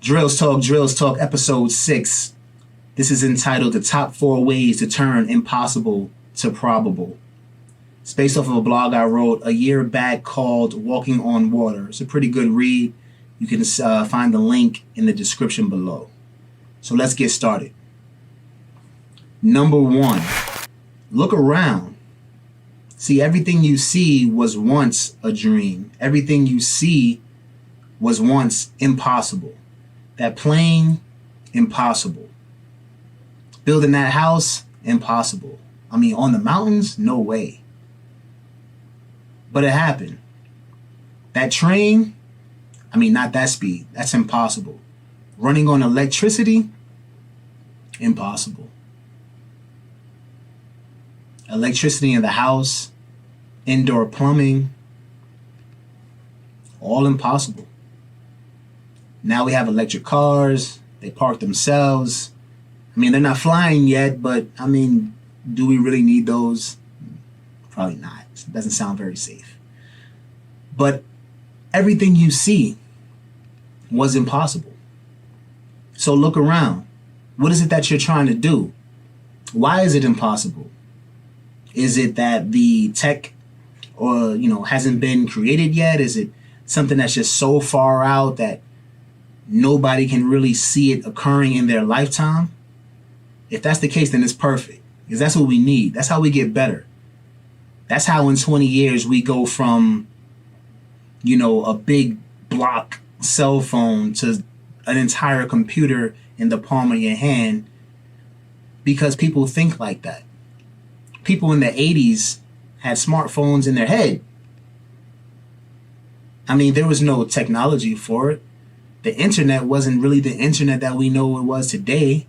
Drills Talk, episode 6. This is entitled The Top 4 Ways to Turn Impossible to Probable. It's based off of a blog I wrote a year back called Walking on Water. It's a pretty good read. You can find the link in the description below. So let's get started. Number 1, look around. See, everything you see was once a dream. Everything you see was once impossible. That plane, impossible. Building that house, impossible. I mean, on the mountains, no way. But it happened. That train, not that speed. That's impossible. Running on electricity, impossible. Electricity in the house, indoor plumbing, all impossible. Now we have electric cars. They park themselves. They're not flying yet, but do we really need those? Probably not. It doesn't sound very safe. But everything you see was impossible. So look around. What is it that you're trying to do? Why is it impossible? Is it that the tech hasn't been created yet? Is it something that's just so far out that nobody can really see it occurring in their lifetime? If that's the case, then it's perfect, because that's what we need. That's how we get better. That's how in 20 years we go from, a big block cell phone to an entire computer in the palm of your hand, because people think like that. People in the 80s had smartphones in their head. There was no technology for it. The internet wasn't really the internet that we know it was today.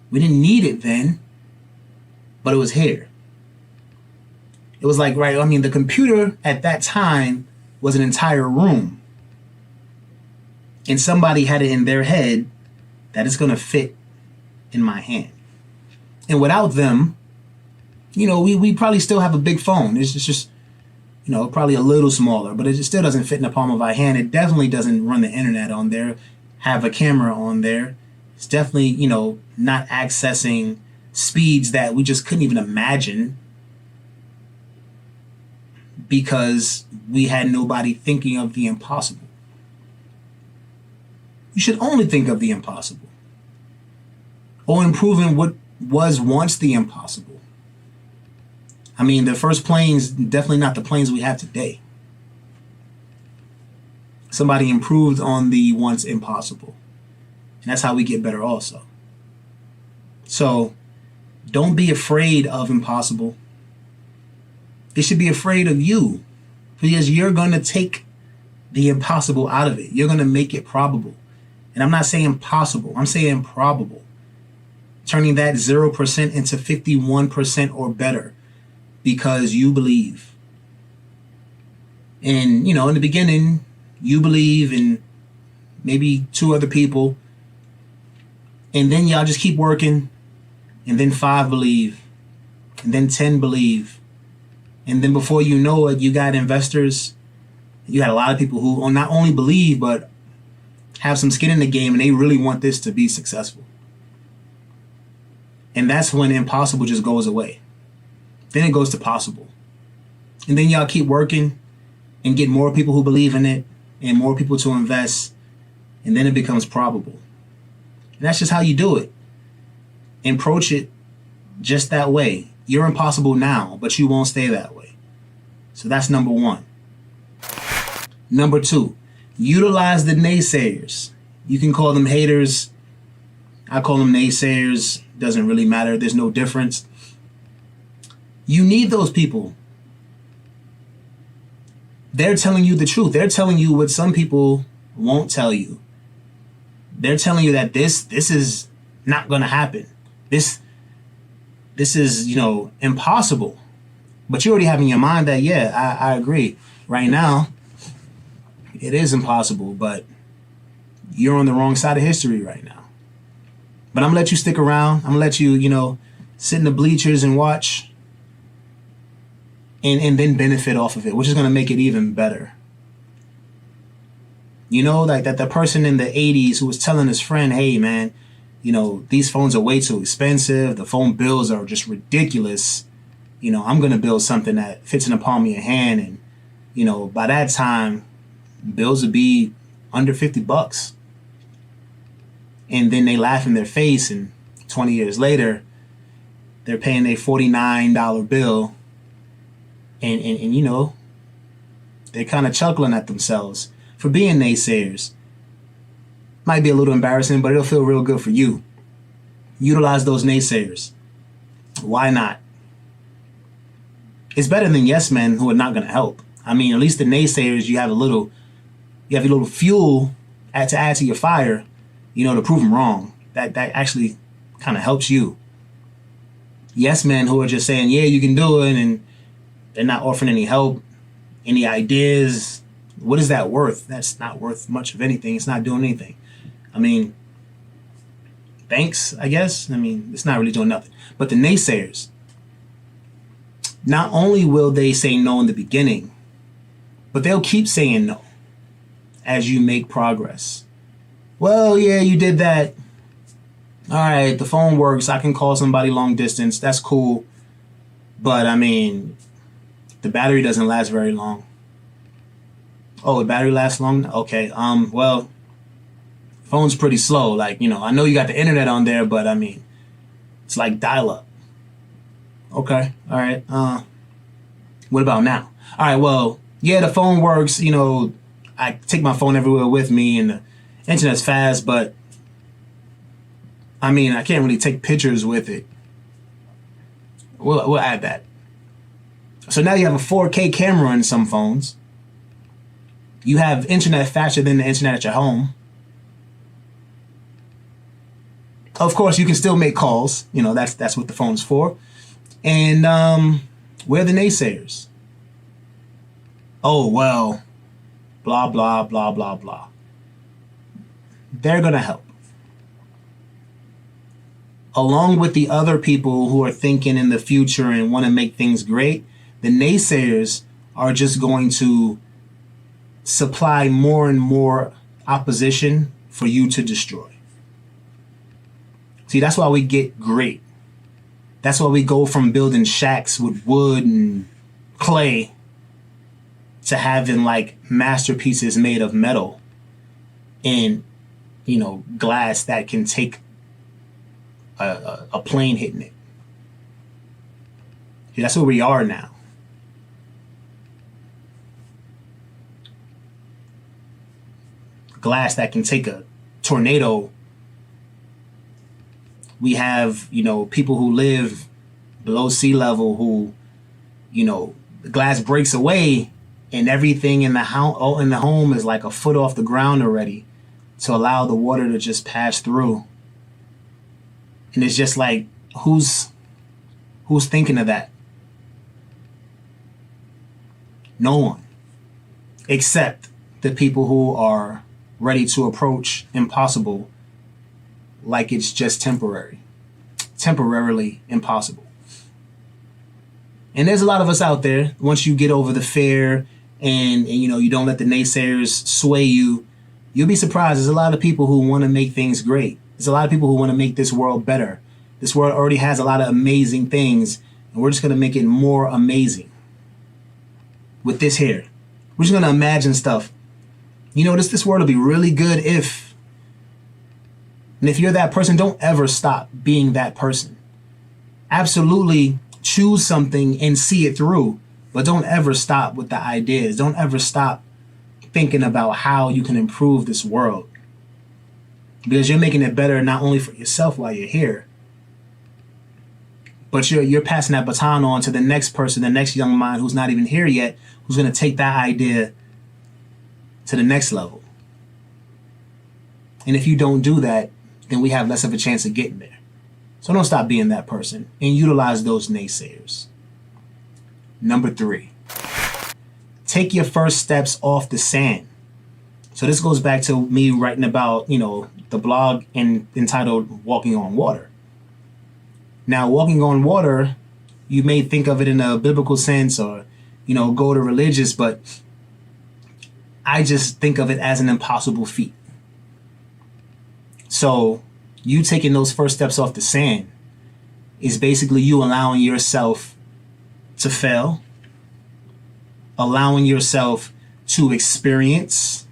We didn't need it then, but it was here. It was like, the computer at that time was an entire room. And somebody had it in their head that it's going to fit in my hand. And without them, we probably still have a big phone. It's just probably a little smaller, but it still doesn't fit in the palm of our hand. It definitely doesn't run the internet on there, have a camera on there. It's definitely, not accessing speeds that we just couldn't even imagine, because we had nobody thinking of the impossible. You should only think of the impossible, or improving what was once the impossible. The first planes, definitely not the planes we have today. Somebody improved on the once impossible. And that's how we get better also. So don't be afraid of impossible. It should be afraid of you, because you're going to take the impossible out of it. You're going to make it probable. And I'm not saying possible. I'm saying probable. Turning that 0% into 51% or better, because you believe. And, in the beginning, you believe in maybe 2 other people. And then y'all just keep working. And then 5 believe. And then 10 believe. And then before you know it, you got investors. You got a lot of people who not only believe, but have some skin in the game, and they really want this to be successful. And that's when impossible just goes away. Then it goes to possible. And then y'all keep working and get more people who believe in it and more people to invest. And then it becomes probable. And that's just how you do it. Approach it just that way. You're impossible now, but you won't stay that way. So that's number 1. Number 2, utilize the naysayers. You can call them haters. I call them naysayers. Doesn't really matter. There's no difference. You need those people. They're telling you the truth. They're telling you what some people won't tell you. They're telling you that this is not going to happen. This is, impossible. But you already have in your mind that, yeah, I agree. Right now, it is impossible, but you're on the wrong side of history right now. But I'm going to let you stick around. I'm going to let you, sit in the bleachers and watch. And then benefit off of it, which is going to make it even better. You know, like that the person in the 80s who was telling his friend, hey, man, these phones are way too expensive. The phone bills are just ridiculous. I'm going to build something that fits in the palm of your hand. And, by that time, bills would be under $50. And then they laugh in their face. And 20 years later, they're paying a $49 bill. And they're kind of chuckling at themselves for being naysayers. Might be a little embarrassing, but it'll feel real good for you. Utilize those naysayers. Why not? It's better than yes men who are not going to help. I mean, at least the naysayers, you have your little fuel to add to your fire, to prove them wrong. That actually kind of helps you. Yes men who are just saying, yeah, you can do it, and they're not offering any help, any ideas. What is that worth? That's not worth much of anything. It's not doing anything. I mean, thanks, I guess. I mean, it's not really doing nothing. But the naysayers, not only will they say no in the beginning, but they'll keep saying no as you make progress. Well, yeah, you did that. All right, the phone works. I can call somebody long distance. That's cool. But I mean, the battery doesn't last very long. Oh, the battery lasts long? Okay. Well, phone's pretty slow. Like, I know you got the internet on there, but I mean, it's like dial-up. Okay. All right. What about now? All right. Well, yeah, the phone works. I take my phone everywhere with me, and the internet's fast, but I mean, I can't really take pictures with it. We'll add that. So now you have a 4K camera in some phones. You have internet faster than the internet at your home. Of course, you can still make calls. That's what the phone's for. And where are the naysayers? Oh, well, blah, blah, blah, blah, blah. They're going to help. Along with the other people who are thinking in the future and want to make things great, the naysayers are just going to supply more and more opposition for you to destroy. See, that's why we get great. That's why we go from building shacks with wood and clay to having like masterpieces made of metal and, glass that can take a plane hitting it. See, that's where we are now. Glass that can take a tornado. We have, people who live below sea level who, the glass breaks away and everything in the home is like a foot off the ground already to allow the water to just pass through. And it's just like, who's thinking of that? No one. Except the people who are ready to approach impossible like it's just temporarily impossible. And there's a lot of us out there. Once you get over the fear and you don't let the naysayers sway you, you'll be surprised. There's a lot of people who want to make things great. There's a lot of people who want to make this world better. This world already has a lot of amazing things, and we're just going to make it more amazing with this here. We're just going to imagine stuff. This world will be really good if... And if you're that person, don't ever stop being that person. Absolutely choose something and see it through, but don't ever stop with the ideas. Don't ever stop thinking about how you can improve this world. Because you're making it better not only for yourself while you're here, but you're passing that baton on to the next person, the next young mind who's not even here yet, who's going to take that idea to the next level. And if you don't do that, then we have less of a chance of getting there. So don't stop being that person and utilize those naysayers. Number 3, take your first steps off the sand. So this goes back to me writing about, the blog entitled Walking on Water. Now, walking on water, you may think of it in a biblical sense or, go to religious, but I just think of it as an impossible feat. So you taking those first steps off the sand is basically you allowing yourself to fail, allowing yourself to experience,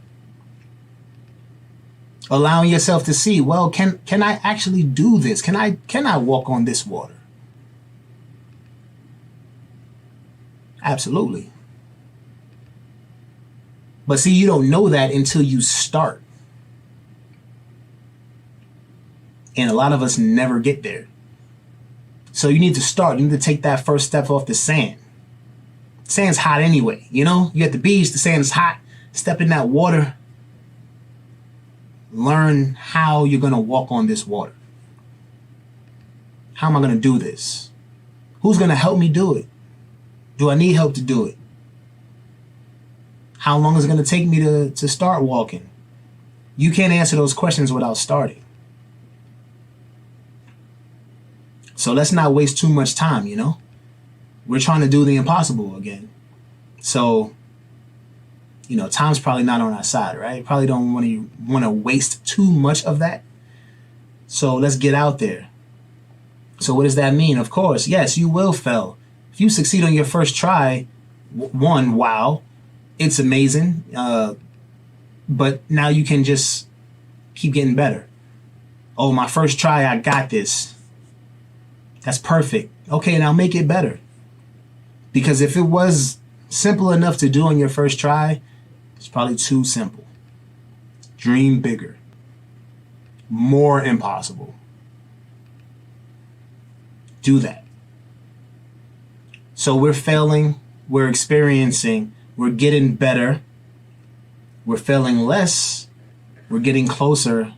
allowing yourself to see, well, can I actually do this? Can I walk on this water? Absolutely. But see, you don't know that until you start. And a lot of us never get there. So you need to start. You need to take that first step off the sand. Sand's hot anyway, you know? You're at the beach, the sand is hot. Step in that water. Learn how you're going to walk on this water. How am I going to do this? Who's going to help me do it? Do I need help to do it? How long is it going to take me to start walking? You can't answer those questions without starting. So let's not waste too much time, you know? We're trying to do the impossible again. So, you know, time's probably not on our side, right? Probably don't want to waste too much of that. So let's get out there. So what does that mean? Of course, yes, you will fail. If you succeed on your first try, wow, it's amazing. But now you can just keep getting better. Oh, my first try, I got this. That's perfect. Okay, now make it better. Because if it was simple enough to do on your first try, it's probably too simple. Dream bigger. More impossible. Do that. So we're failing, we're experiencing, we're getting better, we're failing less, we're getting closer,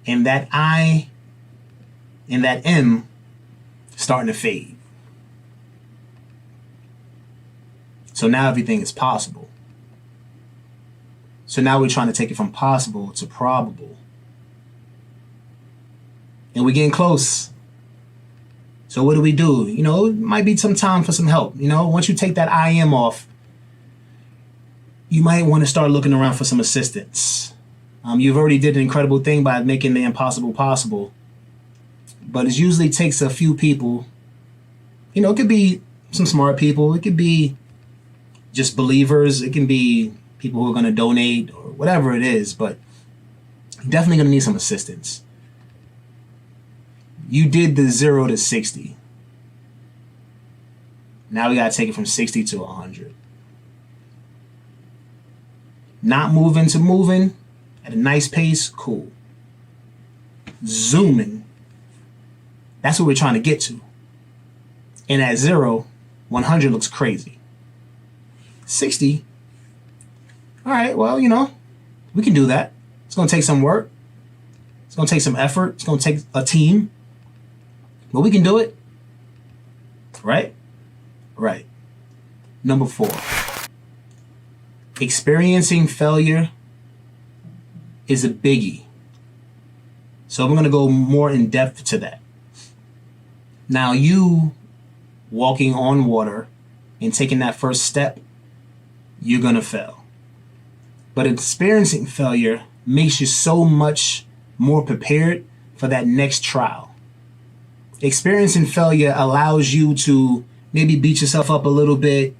and that I and that M starting to fade. So now everything is possible. So now we're trying to take it from possible to probable. And we're getting close. So what do? You know, it might be some time for some help. You know, once you take that I am off, you might want to start looking around for some assistance. You've already did an incredible thing by making the impossible possible. But it usually takes a few people. You know, it could be some smart people. It could be just believers. It can be people who are going to donate or whatever it is. But you're definitely going to need some assistance. You did the 0 to 60. Now we got to take it from 60 to 100. Not moving to moving at a nice pace, cool. Zooming. That's what we're trying to get to. And at 0, 100 looks crazy. 60, all right, well, you know, we can do that. It's going to take some work. It's going to take some effort. It's going to take a team. But we can do it. Right? Right. Number 4. Experiencing failure is a biggie. So we're going to go more in depth to that. Now, you walking on water and taking that first step, you're going to fail. But experiencing failure makes you so much more prepared for that next trial. Experiencing failure allows you to maybe beat yourself up a little bit,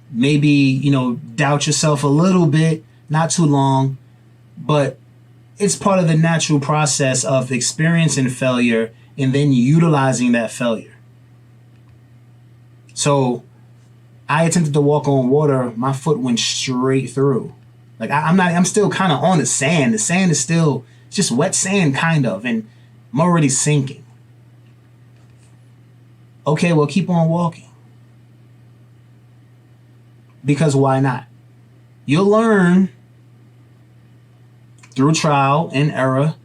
maybe, you know, doubt yourself a little bit, not too long, but it's part of the natural process of experiencing failure and then utilizing that failure. So I attempted to walk on water, my foot went straight through. Like I'm still kind of on the sand. The sand is still just wet sand kind of, and I'm already sinking. Okay, well, keep on walking. Because why not? You'll learn through trial and error.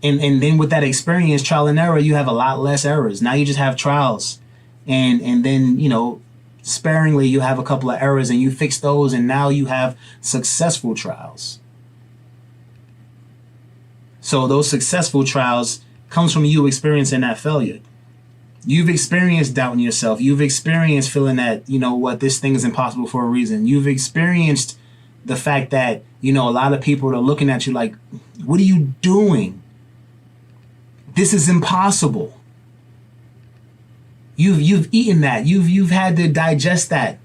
And then with that experience, trial and error, you have a lot less errors. Now you just have trials. And then, you know, sparingly you have a couple of errors and you fix those, and now you have successful trials. So those successful trials comes from you experiencing that failure. You've experienced doubting yourself. You've experienced feeling that, you know what, this thing is impossible for a reason. You've experienced the fact that, you know, a lot of people are looking at you like, what are you doing? This is impossible. You've eaten that. You've had to digest that.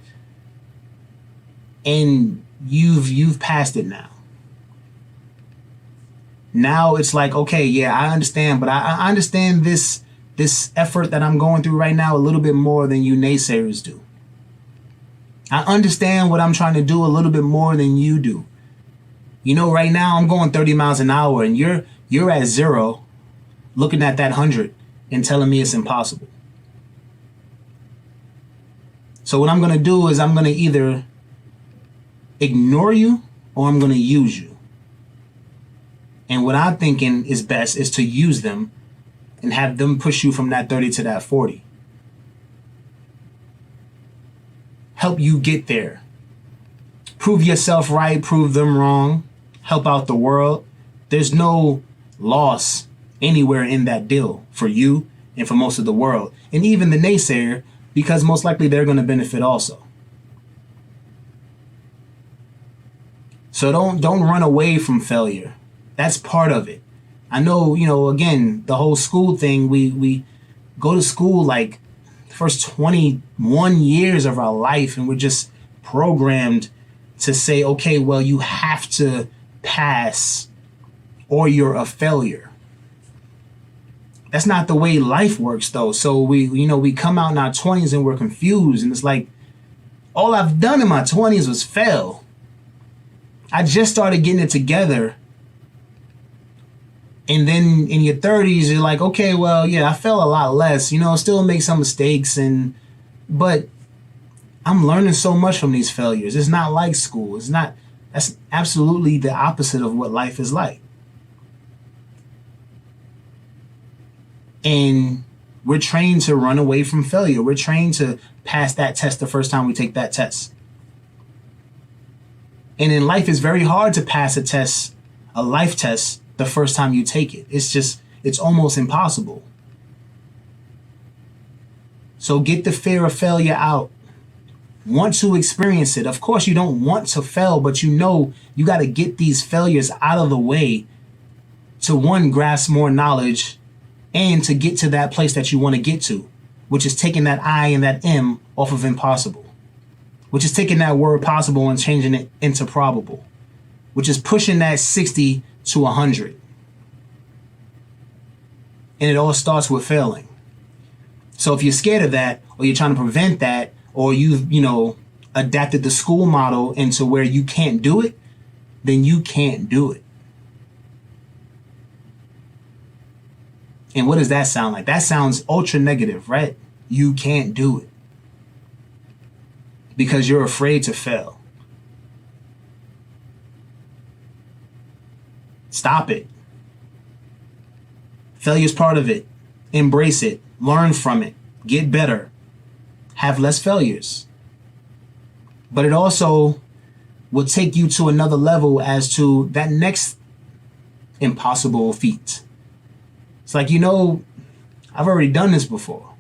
And you've passed it now. Now it's like, okay, yeah, I understand, but I understand this effort that I'm going through right now a little bit more than you naysayers do. I understand what I'm trying to do a little bit more than you do. You know, right now I'm going 30 miles an hour and you're at 0 looking at that 100 and telling me it's impossible. So what I'm going to do is I'm going to either ignore you or I'm going to use you. And what I'm thinking is best is to use them and have them push you from that 30 to that 40. Help you get there. Prove yourself right, prove them wrong, help out the world. There's no loss anywhere in that deal for you and for most of the world. And even the naysayer, because most likely they're going to benefit also. So don't run away from failure. That's part of it. I know, you know, again, the whole school thing, we go to school like the first 21 years of our life and we're just programmed to say, okay, well, you have to pass or you're a failure. That's not the way life works though. So we come out in our 20s and we're confused and it's like, all I've done in my 20s was fail. I just started getting it together. And then in your 30s, you're like, okay, well, yeah, I fell a lot less, you know, still make some mistakes. But I'm learning so much from these failures. It's not like school. That's absolutely the opposite of what life is like. And we're trained to run away from failure. We're trained to pass that test the first time we take that test. And in life, it's very hard to pass a test, a life test, the first time you take it. It's almost impossible. So get the fear of failure out. Want to experience it. Of course, you don't want to fail, but you know you got to get these failures out of the way to, one, grasp more knowledge and to get to that place that you want to get to, which is taking that I and that M off of impossible, which is taking that word possible and changing it into probable, which is pushing that 60 to 100. And it all starts with failing. So if you're scared of that, or you're trying to prevent that, or you've, adapted the school model into where you can't do it, then you can't do it. And what does that sound like? That sounds ultra negative, right? You can't do it. Because you're afraid to fail. Stop it. Failure's part of it. Embrace it. Learn from it. Get better. Have less failures. But it also will take you to another level as to that next impossible feat. It's like, I've already done this before.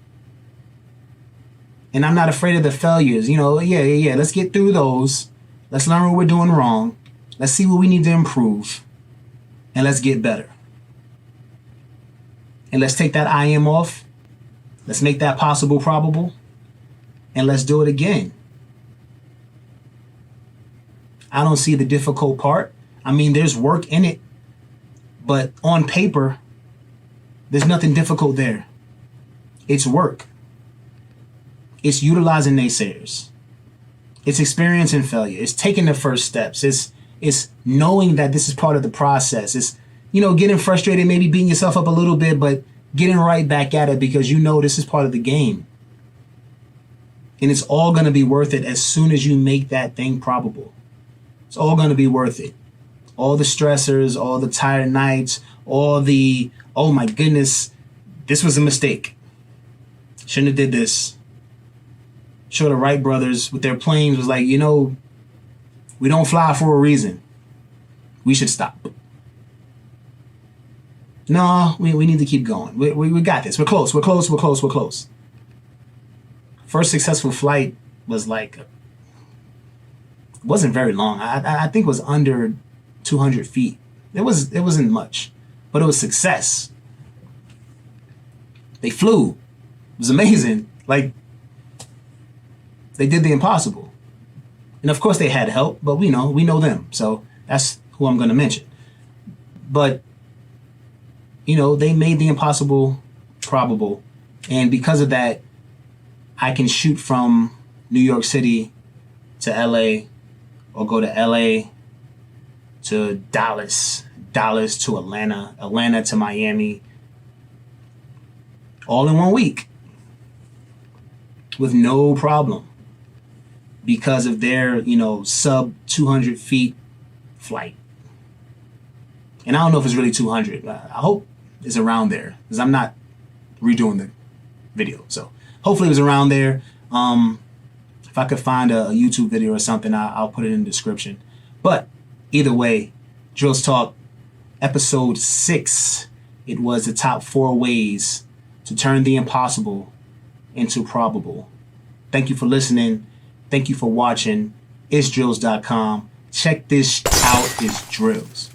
And I'm not afraid of the failures. Yeah. Let's get through those. Let's learn what we're doing wrong. Let's see what we need to improve. And let's get better. And let's take that I am off. Let's make that possible probable. And let's do it again. I don't see the difficult part. I mean, there's work in it. But on paper, there's nothing difficult there. It's work. It's utilizing naysayers. It's experiencing failure. It's taking the first steps. It's knowing that this is part of the process. It's, getting frustrated, maybe beating yourself up a little bit, but getting right back at it because this is part of the game. And it's all going to be worth it as soon as you make that thing probable. It's all going to be worth it. All the stressors, all the tired nights, all the, oh my goodness, this was a mistake. Shouldn't have did this. Sure, the Wright brothers with their planes was like, we don't fly for a reason. We should stop. No, we need to keep going. We got this. We're close. First successful flight was like, it wasn't very long. I think it was under 200 feet. It wasn't much, but it was success. They flew. It was amazing. Like, they did the impossible. And of course they had help, but we know them. So that's who I'm going to mention. But, they made the impossible probable. And because of that, I can shoot from New York City to LA, or go to LA to Dallas, Dallas to Atlanta, Atlanta to Miami, all in 1 week with no problem because of their, sub 200 feet flight. And I don't know if it's really 200. I hope it's around there because I'm not redoing the video. So hopefully it was around there. If I could find a YouTube video or something, I'll put it in the description. But either way, Drills Talk, episode 6. It was the top 4 ways to turn the impossible into probable. Thank you for listening. Thank you for watching. It's drills.com. Check this out. It's Drills.